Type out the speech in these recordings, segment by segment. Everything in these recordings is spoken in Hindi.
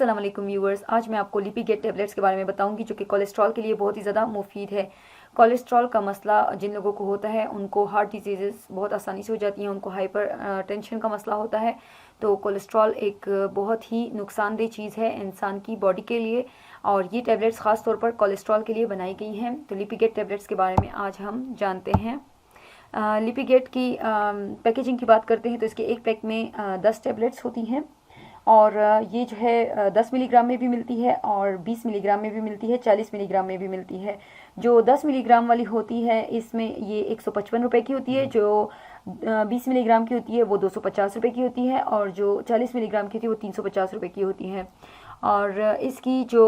अस्सलाम वालेकुम व्यूअर्स, आज मैं आपको लिपिगेट टेबलेट्स के बारे में बताऊंगी जो कि कोलेस्ट्रॉल के लिए बहुत ही ज़्यादा मुफीद है। कोलेस्ट्रॉल का मसला जिन लोगों को होता है उनको हार्ट डिजीज़ बहुत आसानी से हो जाती हैं, उनको हाइपर टेंशन का मसला होता है। तो कोलेस्ट्रॉल एक बहुत ही नुकसानदेह चीज़ है इंसान की बॉडी के लिए, और ये टेबलेट्स ख़ास तौर पर कोलेस्ट्रॉल के लिए बनाई गई हैं। तो लिपिगेट टेबलेट्स के बारे में आज हम जानते हैं। लिपिगेट की पैकेजिंग की बात करते हैं तो इसके एक पैक में 10 टेबलेट्स होती हैं, और ये जो है 10 मिलीग्राम में भी मिलती है और 20 मिलीग्राम में भी मिलती है, 40 मिलीग्राम में भी मिलती है। जो 10 मिलीग्राम वाली होती है इसमें ये 155 रुपये की होती है, जो 20 मिलीग्राम की होती है वो 250 रुपये की होती है, और जो 40 मिलीग्राम की होती है वो 350 रुपये की होती है। और इसकी जो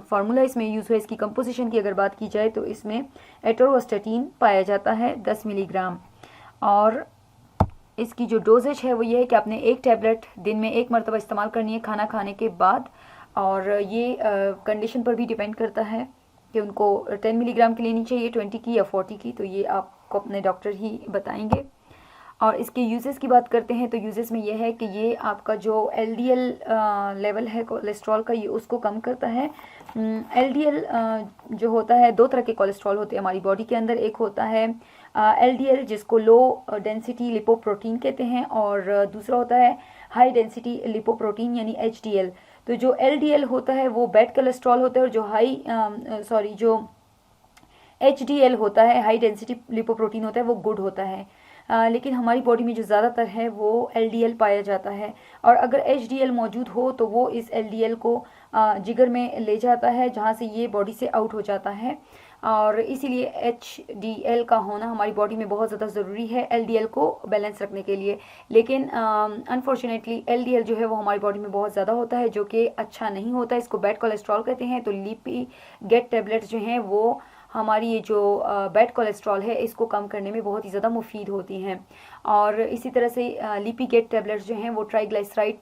फार्मूला इसमें यूज़ हुआ, इसकी कंपोजिशन की अगर बात की जाए तो इसमें एटोरोस्टेटिन पाया जाता है 10 मिलीग्राम। और इसकी जो डोजेज है वो ये है कि आपने एक टैबलेट दिन में एक मरतबा इस्तेमाल करनी है खाना खाने के बाद, और ये कंडीशन पर भी डिपेंड करता है कि उनको 10 मिलीग्राम की लेनी चाहिए, 20 की या 40 की, तो ये आपको अपने डॉक्टर ही बताएंगे। और इसके यूजेस की बात करते हैं तो यूजेस में ये है कि ये आपका जो LDL लेवल है कोलेस्ट्रॉल का, ये उसको कम करता है। LDL जो होता है, दो तरह के कोलेस्ट्रॉल होते हैं हमारी बॉडी के अंदर। एक होता है LDL जिसको लो डेंसिटी लिपोप्रोटीन कहते हैं, और दूसरा होता है हाई डेंसिटी लिपोप्रोटीन यानी HDL। तो जो LDL होता है वो बैड कोलेस्ट्रॉल होता है, और जो HDL होता है, हाई डेंसिटी लिपोप्रोटीन होता है, वो गुड होता है। लेकिन हमारी बॉडी में जो ज़्यादातर है वो LDL पाया जाता है, और अगर HDL मौजूद हो तो वो इस LDL को जिगर में ले जाता है, जहाँ से ये बॉडी से आउट हो जाता है। और इसीलिए HDL का होना हमारी बॉडी में बहुत ज़्यादा ज़रूरी है LDL को बैलेंस रखने के लिए। लेकिन अनफॉर्चुनेटली LDL जो है वो हमारी बॉडी में बहुत ज़्यादा होता है, जो कि अच्छा नहीं होता है, इसको बैड कोलेस्ट्रॉल कहते हैं। तो लिपिगेट टेबलेट्स जो हैं वो हमारी ये जो बैड कोलेस्ट्रॉल है इसको कम करने में बहुत ही ज़्यादा मुफीद होती हैं। और इसी तरह से लिपिगेट टेबलेट्स जो हैं वो ट्राइग्लिसराइड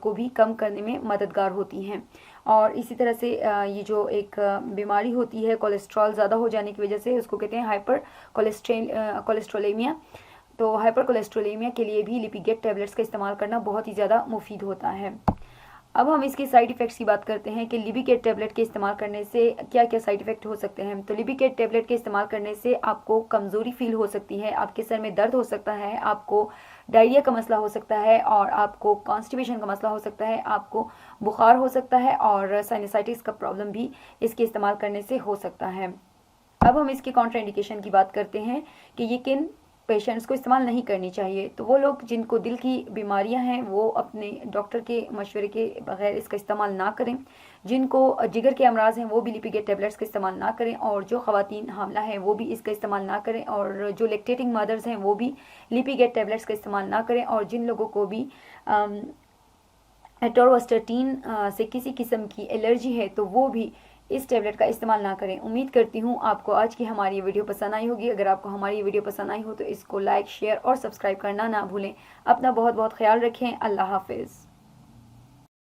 को भी कम करने में मददगार होती हैं। और इसी तरह से ये जो एक बीमारी होती है कोलेस्ट्रॉल ज़्यादा हो जाने की वजह से, उसको कहते हैं हाइपर कोलेस्ट्रोलेमिया। तो हाइपर कोलेस्ट्रोलेमिया के लिए भी लिपिगेट टेबलेट्स का इस्तेमाल करना बहुत ही ज़्यादा मुफीद होता है। अब हम इसके साइड इफ़ेक्ट्स की बात करते हैं कि लिपिगेट टेबलेट के इस्तेमाल करने से क्या क्या साइड इफ़ेक्ट हो सकते हैं। तो लिपिगेट टेबलेट के इस्तेमाल करने से आपको कमज़ोरी फील हो सकती है, आपके सर में दर्द हो सकता है, आपको डायरिया का मसला हो सकता है, और आपको कॉन्स्टिपेशन का मसला हो सकता है, आपको बुखार हो सकता है, और साइनसाइटिस का प्रॉब्लम भी इसके इस्तेमाल करने से हो सकता है। अब हम इसके कॉन्ट्राइंडिकेशन की बात करते हैं कि ये किन पेशेंट्स को इस्तेमाल नहीं करनी चाहिए। तो वो लोग जिनको दिल की बीमारियां हैं वो अपने डॉक्टर के मशवरे के बगैर इसका इस्तेमाल ना करें। जिनको जिगर के अमराज हैं वो भी लिपिगेट टेबलेट्स का इस्तेमाल ना करें, और जो ख़वातीन हामला हैं वो भी इसका इस्तेमाल ना करें, और जो लैक्टेटिंग मदर्स हैं वो भी लिपिगेट टेबलेट्स का इस्तेमाल ना करें। और जिन लोगों को भी एटोरोस्टेटिन से किसी किस्म की एलर्जी है तो वो भी इस टेबलेट का इस्तेमाल ना करें। उम्मीद करती हूँ आपको आज की हमारी ये वीडियो पसंद आई होगी। अगर आपको हमारी ये वीडियो पसंद आई हो तो इसको लाइक, शेयर और सब्सक्राइब करना ना भूलें। अपना बहुत बहुत ख्याल रखें। अल्लाह हाफिज़।